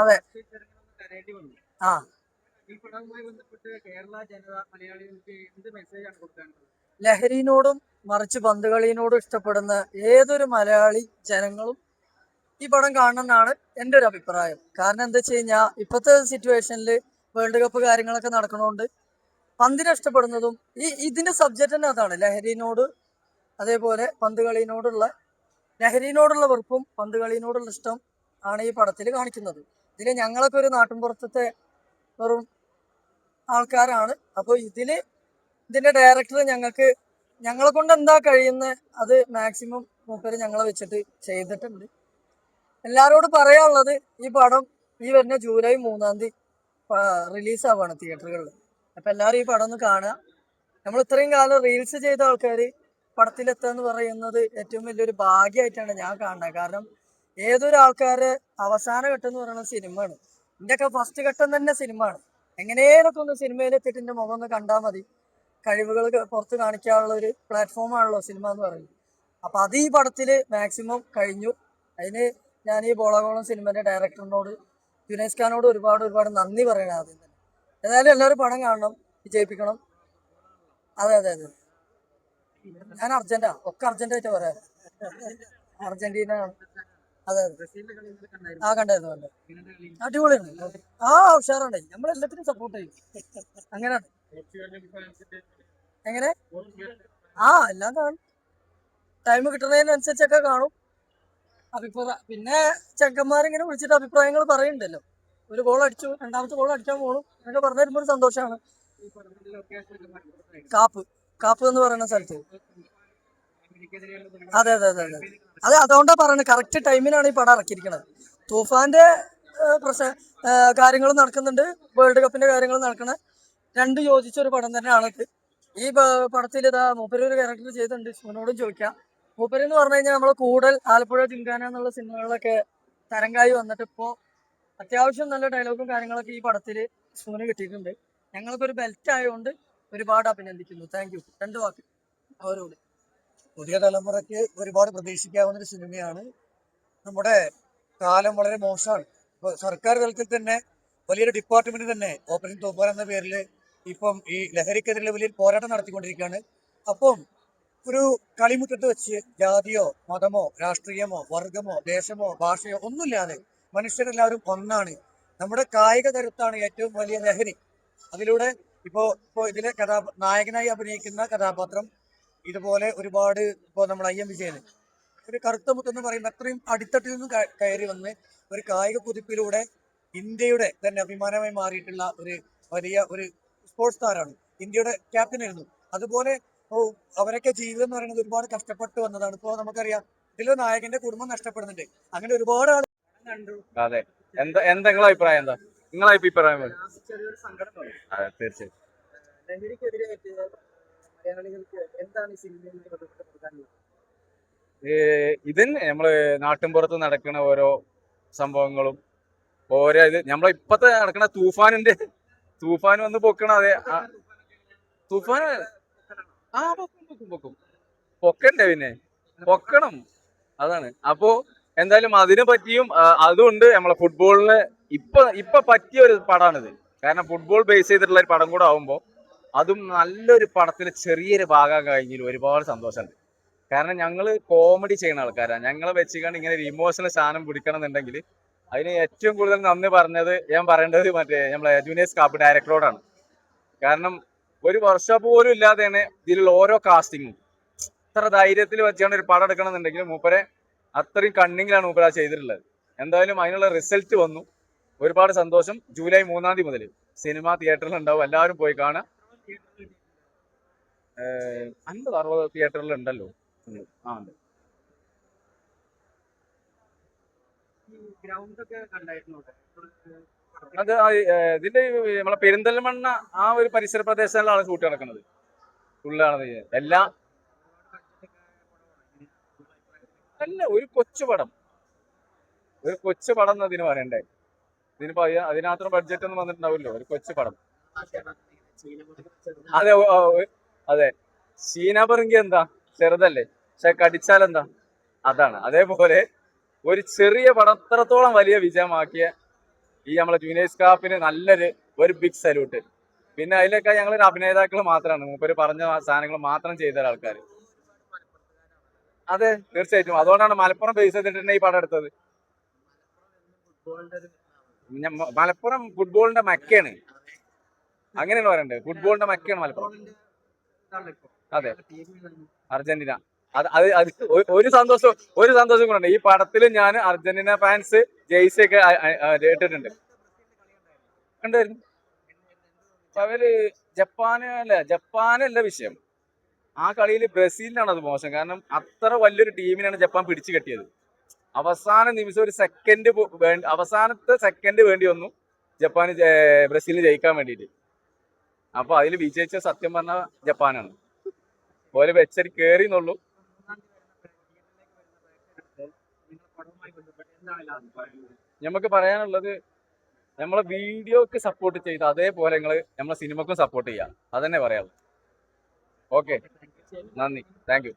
അതെ. ആ ലഹരിനോടും മറിച്ച് പന്തുകളിനോടും ഇഷ്ടപ്പെടുന്ന ഏതൊരു മലയാളി ജനങ്ങളും ഈ പടം കാണണമെന്നാണ് എൻ്റെ ഒരു അഭിപ്രായം. കാരണം എന്താ വെച്ച് കഴിഞ്ഞാൽ ഇപ്പോഴത്തെ സിറ്റുവേഷനിൽ വേൾഡ് കപ്പ് കാര്യങ്ങളൊക്കെ നടക്കണോണ്ട് പന്തിനെ ഇഷ്ടപ്പെടുന്നതും ഇതിന്റെ സബ്ജക്റ്റ് തന്നെ അതാണ്. ലഹരിനോട് അതേപോലെ ലഹരിനോടുള്ള വെറുപ്പും പന്തുകളിനോടുള്ള ഇഷ്ടം ആണ് ഈ പടത്തിൽ കാണിക്കുന്നത്. ഇതിൽ ഞങ്ങളൊക്കെ ഒരു നാട്ടിൻപുറത്തെ വെറും ആൾക്കാരാണ്. അപ്പോൾ ഇതിന്റെ ഡയറക്ടർ ഞങ്ങളെ കൊണ്ട് എന്താ കഴിയുന്നത് അത് മാക്സിമം മൂപ്പര് ഞങ്ങളെ വെച്ചിട്ട് ചെയ്തിട്ടുണ്ട്. എല്ലാരോടും പറയാനുള്ളത് ഈ പടം ഈ വരുന്ന ജൂലൈ 3-ാം തീയതി റിലീസാവാണ് തിയേറ്ററുകളിൽ. അപ്പൊ എല്ലാവരും ഈ പടം ഒന്ന് കാണുക. നമ്മൾ ഇത്രയും കാലം റീൽസ് ചെയ്ത ആൾക്കാർ പടത്തിലെത്തുക എന്ന് പറയുന്നത് ഏറ്റവും വലിയൊരു ഭാഗ്യമായിട്ടാണ് ഞാൻ കാണുന്നത്. കാരണം ഏതൊരു ആൾക്കാര് അവസാന ഘട്ടം എന്ന് പറയുന്നത് സിനിമയാണ്. ഇതിൻ്റെയൊക്കെ ഫസ്റ്റ് ഘട്ടം തന്നെ സിനിമയാണ്. എങ്ങനെയൊക്കെ ഒന്ന് സിനിമയിലെത്തിയിട്ട് എൻ്റെ മുഖം ഒന്ന് കണ്ടാൽ മതി. കഴിവുകൾ പുറത്ത് കാണിക്കാനുള്ള ഒരു പ്ലാറ്റ്ഫോമാണല്ലോ സിനിമ എന്ന് പറയുന്നത്. അപ്പം അത് ഈ പടത്തിൽ മാക്സിമം കഴിഞ്ഞു. അതിന് ഞാൻ ഈ ബോളകോളം സിനിമയുടെ ഡയറക്ടറിനോട് ജുനൈസ് ഖാനോട് ഒരുപാട് നന്ദി പറയണം ആദ്യം തന്നെ. ഏതായാലും എല്ലാവരും പടം കാണണം, വിജയിപ്പിക്കണം. അതെ അതെ അതെ, ഞാൻ ഒക്കെ അർജന്റായിട്ട് പറയാം. അർജന്റീന. അതെ അതെ, കണ്ടായിരുന്നു. അടിപൊളിയാണ്. ഉഷാറാണ്. നമ്മളെല്ലാത്തിനും സപ്പോർട്ട് ചെയ്യും. അങ്ങനെയാണ്. എങ്ങനെ എല്ലാം കാണും. ടൈം കിട്ടുന്നതിനനുസരിച്ചൊക്കെ കാണും. പിന്നെ ചെക്കന്മാരിങ്ങനെ വിളിച്ചിട്ട് അഭിപ്രായങ്ങൾ പറയുന്നുണ്ടല്ലോ. ഒരു ഗോൾ അടിച്ചു, രണ്ടാമത്തെ ഗോൾ അടിക്കാൻ പോകണം എന്നൊക്കെ പറഞ്ഞു തരുമ്പോൾ ഒരു സന്തോഷമാണ്. കാപ്പ് എന്ന് പറയുന്ന സ്ഥലത്ത്. അതെ അതെ അതെ അതെ അതെ, അതുകൊണ്ടാ പറയുന്നത് കറക്റ്റ് ടൈമിനാണ് ഈ പടം ഇറക്കിയിരിക്കുന്നത്. തൂഫാന്റെ കാര്യങ്ങൾ നടക്കുന്നുണ്ട്, വേൾഡ് കപ്പിന്റെ കാര്യങ്ങൾ നടക്കണ രണ്ട് യോജിച്ച ഒരു പടം തന്നെയാണ് ഇത്. ഈ പടത്തിൽ മൂപ്പര് ഒരു ക്യാരക്ടർ ചെയ്തിട്ടുണ്ട്. ശിവനോടും ചോദിക്കാം. മൂപ്പര് എന്ന് പറഞ്ഞു കഴിഞ്ഞാൽ നമ്മള് കൂടുതൽ ആലപ്പുഴ ജിങ്കാന എന്നുള്ള സിനിമകളിലൊക്കെ തരംഗായി വന്നിട്ട് ഇപ്പോൾ അത്യാവശ്യം നല്ല ഡയലോഗും കാര്യങ്ങളൊക്കെ ഈ പടത്തിൽ ശിവന് കിട്ടിയിട്ടുണ്ട്. ഞങ്ങൾക്ക് ഒരു ബെൽറ്റ് ആയതുകൊണ്ട് ഒരുപാട് അഭിനന്ദിക്കുന്നു. Thank you. 2 വാക്ക് അവരോട്. പുതിയ തലമുറയ്ക്ക് ഒരുപാട് പ്രതീക്ഷിക്കാവുന്ന ഒരു സിനിമയാണ്. നമ്മുടെ കാലം വളരെ മോശമാണ്. ഇപ്പൊ സർക്കാർ തലത്തിൽ തന്നെ വലിയൊരു ഡിപ്പാർട്ട്മെന്റ് തന്നെ ഓപ്പറേഷൻ തൂഫാൻ എന്ന പേരിൽ ഇപ്പം ഈ ലഹരിക്കെതിരെ വലിയൊരു പോരാട്ടം നടത്തിക്കൊണ്ടിരിക്കുകയാണ്. അപ്പം ഒരു കളിമുറ്റത്ത് വെച്ച് ജാതിയോ മതമോ രാഷ്ട്രീയമോ വർഗമോ ദേശമോ ഭാഷയോ ഒന്നുമില്ലാതെ മനുഷ്യരെല്ലാവരും ഒന്നാണ്. നമ്മുടെ കായിക കരുത്താണ് ഏറ്റവും വലിയ ലഹരി. അതിലൂടെ ഇപ്പോ ഇതിലെ നായകനായി അഭിനയിക്കുന്ന കഥാപാത്രം ഇതുപോലെ ഒരുപാട് നമ്മൾ IM വിജയൻ ഒരു കറുത്ത മുത്തെന്ന് പറയുമ്പോൾ അത്രയും അടിത്തട്ടിൽ നിന്നും കയറി വന്ന് ഒരു കായിക കുതിപ്പിലൂടെ ഇന്ത്യയുടെ തന്നെ അഭിമാനമായി മാറിയിട്ടുള്ള ഒരു വലിയ ഒരു സ്പോർട്സ് താരമാണ്. ഇന്ത്യയുടെ ക്യാപ്റ്റനായിരുന്നു. അതുപോലെ അവരൊക്കെ ജീവിതം എന്ന് പറയുന്നത് ഒരുപാട് കഷ്ടപ്പെട്ട് വന്നതാണ്. ഇപ്പോൾ നമുക്കറിയാം ഇതിൽ നായകന്റെ കുടുംബം നഷ്ടപ്പെടുന്നുണ്ട്. അങ്ങനെ ഒരുപാട് ആൾ കണ്ടു. അതെ, നിങ്ങളെ അഭിപ്രായം എന്താ? നിങ്ങളെ അഭിപ്രായം? അതെ, തീർച്ചയായും. ഇതന്നെ നമ്മള് നാട്ടിൻപുറത്ത് നടക്കുന്ന ഓരോ സംഭവങ്ങളും ഓരോ നമ്മളെ ഇപ്പത്തെ നടക്കുന്ന തൂഫാൻ വന്ന് പൊക്കണം. അതെ, തൂഫാൻ പൊക്കണ്ടേ, പിന്നെ പൊക്കണം. അതാണ്. അപ്പോ എന്തായാലും അതിനെ പറ്റിയും അതുകൊണ്ട് നമ്മളെ ഫുട്ബോളിന് ഇപ്പൊ പറ്റിയ ഒരു പടമാണിത്. കാരണം ഫുട്ബോൾ ബേസ് ചെയ്തിട്ടുള്ള ഒരു പടം കൂടെ ആവുമ്പോ അതും നല്ലൊരു പടത്തിൽ ചെറിയൊരു ഭാഗം കഴിഞ്ഞതിൽ ഒരുപാട് സന്തോഷമുണ്ട്. കാരണം ഞങ്ങള് കോമഡി ചെയ്യുന്ന ആൾക്കാരാണ്. ഞങ്ങളെ വെച്ചുകൊണ്ട് ഇങ്ങനെ ഒരു ഇമോഷണൽ സാധനം പിടിക്കണം എന്നുണ്ടെങ്കിൽ അതിന് ഏറ്റവും കൂടുതൽ നന്ദി ഞാൻ പറയേണ്ടത് മറ്റേ നമ്മളെ ജുനൈസ് കാപ്പ് ഡയറക്ടറോടാണ്. കാരണം ഒരു വർക്ക്ഷോപ്പ് പോലും ഇല്ലാതെയാണ് ഇതിലുള്ള ഓരോ കാസ്റ്റിങ്ങും ഇത്ര ധൈര്യത്തിൽ വെച്ചാണ് ഒരു പടം എടുക്കണം എന്നുണ്ടെങ്കിൽ മൂപ്പരെ അത്രയും കണ്ണിങ്ങിലാണ് മൂപ്പര ചെയ്തിട്ടുള്ളത്. എന്തായാലും അതിനുള്ള റിസൾട്ട് വന്നു. ഒരുപാട് സന്തോഷം. ജൂലൈ 3-ാം തീയതി മുതൽ സിനിമ തിയേറ്ററിൽ ഉണ്ടാവും. എല്ലാവരും പോയി കാണാം. 50-60 തിയേറ്ററിൽ ഉണ്ടല്ലോ. ഉണ്ട്. അത് ഇതിന്റെ നമ്മളെ പെരിന്തൽമണ്ണ ആ ഒരു പരിസര പ്രദേശങ്ങളിലാണ് ഷൂട്ട് നടക്കുന്നത്. ഫുള്ളാണ് എല്ലാം. അല്ല, ഒരു കൊച്ചു പടം എന്നതിന് പറയണ്ടേ. ഇതിനിപ്പോ അതിനകത്ത് ബഡ്ജറ്റ് ഒന്നും വന്നിട്ടുണ്ടാവില്ലോ. ഒരു കൊച്ചു പടം. അതെ അതെ, ഷീന പറങ്കി എന്താ ചെറുതല്ലേ, പക്ഷെ കടിച്ചാലെന്താ അതാണ്. അതേപോലെ ഒരു ചെറിയ പടം അത്രത്തോളം വലിയ വിജയമാക്കിയ ഈ നമ്മളെ ജൂനിയേഴ്സ് കാപ്പിന് ഒരു ബിഗ് സല്യൂട്ട്. പിന്നെ അതിലൊക്കെ ഞങ്ങളൊരു അഭിനേതാക്കൾ മാത്രമാണ്, മൂപ്പര് പറഞ്ഞ സാധനങ്ങൾ മാത്രം ചെയ്ത ആൾക്കാർ. അതെ, തീർച്ചയായിട്ടും. അതുകൊണ്ടാണ് മലപ്പുറം ബേസ് ചെയ്തിട്ട് തന്നെ ഈ പടം എടുത്തത്. മലപ്പുറം ഫുട്ബോളിന്റെ മക്കയാണ്, അങ്ങനെയാണ് പറയണ്ടത്. ഫുട്ബോളിന്റെ മക്കയാണ് മലപ്പുറം. അതെ, അർജന്റീന. അത് ഒരു സന്തോഷം കൊണ്ടുണ്ട്. ഈ പടത്തിൽ ഞാൻ അർജന്റീന ഫാൻസ് ജെയ്സി ഒക്കെ ഇട്ടിട്ടുണ്ട്, കണ്ടായിരുന്നു. അവര് ജപ്പാനല്ല വിഷയം. ആ കളിയിൽ ബ്രസീലിനാണ് അത് മോശം. കാരണം അത്ര വലിയൊരു ടീമിനാണ് ജപ്പാൻ പിടിച്ചു കെട്ടിയത്. അവസാന നിമിഷം അവസാനത്തെ സെക്കൻഡ് വേണ്ടി വന്നു ജപ്പാന് ബ്രസീലിന് ജയിക്കാൻ വേണ്ടിയിട്ട്. അപ്പൊ അതിൽ വിജയിച്ച സത്യം പറഞ്ഞ ജപ്പാനാണ്. പോലെ വെച്ചടി കേറിന്നുള്ളൂ. നമുക്ക് പറയാനുള്ളത്, നമ്മളെ വീഡിയോക്ക് സപ്പോർട്ട് ചെയ്ത് അതേപോലെ നമ്മളെ സിനിമക്കും സപ്പോർട്ട് ചെയ്യാം. അതന്നെ പറയാം. ഓക്കെ, നന്ദി, താങ്ക് യു.